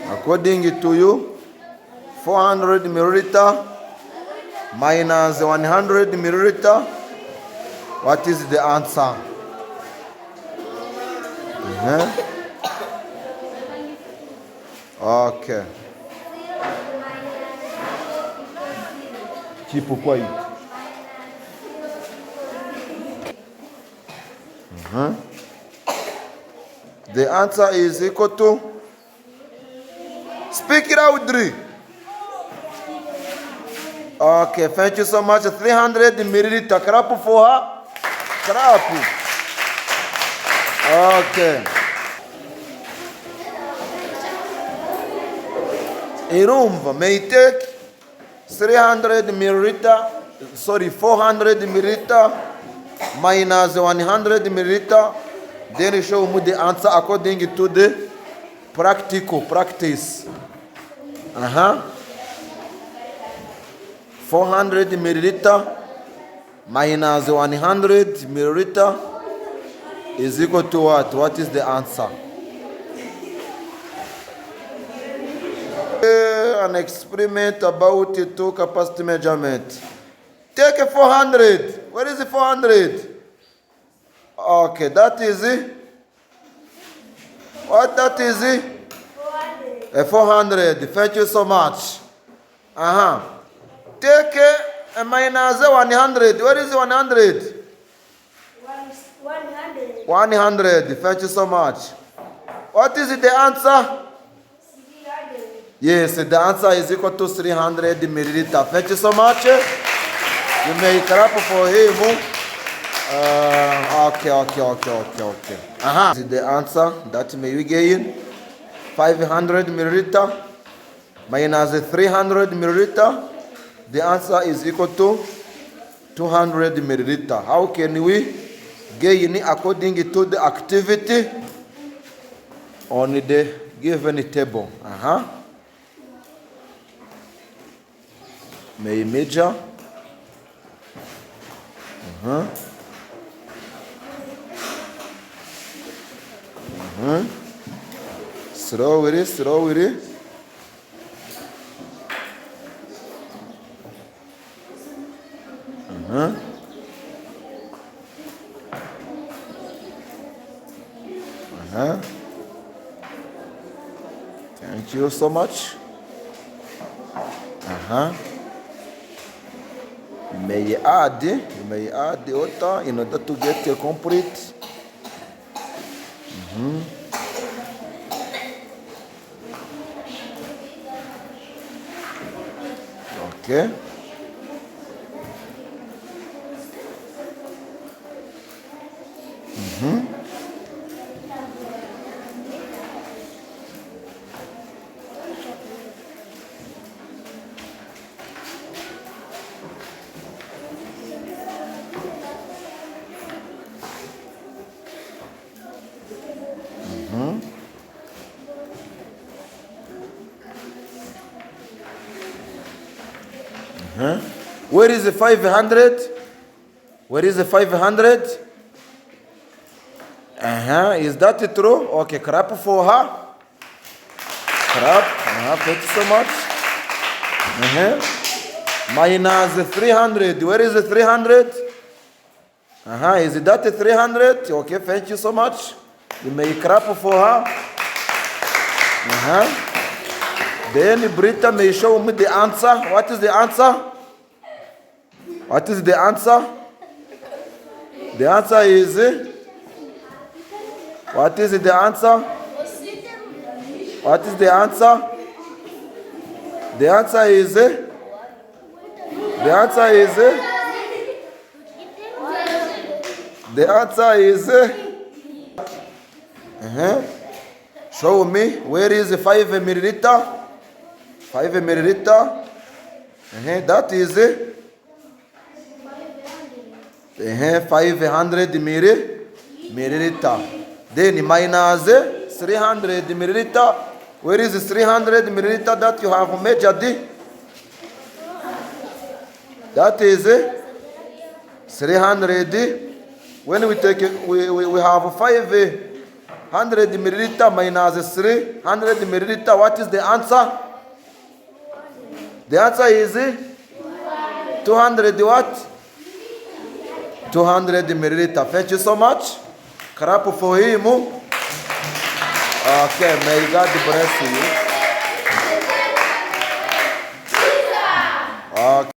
According to you, 400 milliliter minus 100 milliliter. What is the answer? Okay. Tipo quoi? The answer is equal to. Speak it loudly. Okay, thank you so much. 300 milliliter. Clap for her. Clap. Okay. A room may take 300 milliliter, 400 milliliter minus 100 milliliter. Then show me the answer according to the practical practice. 400 milliliter minus 100 milliliter is equal to what? What is the answer? An experiment about two capacity measurement. Take a 400. Where is the 400? Okay, that is it. What that is it? 400. A 400. Thank you so much. Take a minus 100. Where is 100? 100. 100. Thank you so much. What is the answer? Yes, the answer is equal to 300 milliliter. Thank you so much. You may clap for him. Okay. This is the answer that may we gain. 500 milliliter minus 300 milliliter. The answer is equal to 200 milliliter. How can we gain according to the activity on the given table? May measure. Slow with it. Thank you so much. You may add water in order to get a complete. Okay. Where is the 500? Where is the 500? Is that true? Okay, clap for her. Clap. Thank you so much. Minus the 300. Where is the 300? Is that the 300? Okay, thank you so much. You may clap for her. Then Britta may show me the answer. What is the answer? What is the answer? The answer is... What is the answer? What is the answer? The answer is... The answer is... The answer is... Show me. Where is 5 milliliter? 5 milliliter. That is... 500 milliliter. Then minus 300 milliliter. Where is 300 milliliter that you have measured? That is 300. When we take it, we have 100 milliliter minus 300 milliliter. What is the answer? The answer is 200 what? 200 milliliter. Thank you so much. Clap for him. Okay, may God bless you. Okay.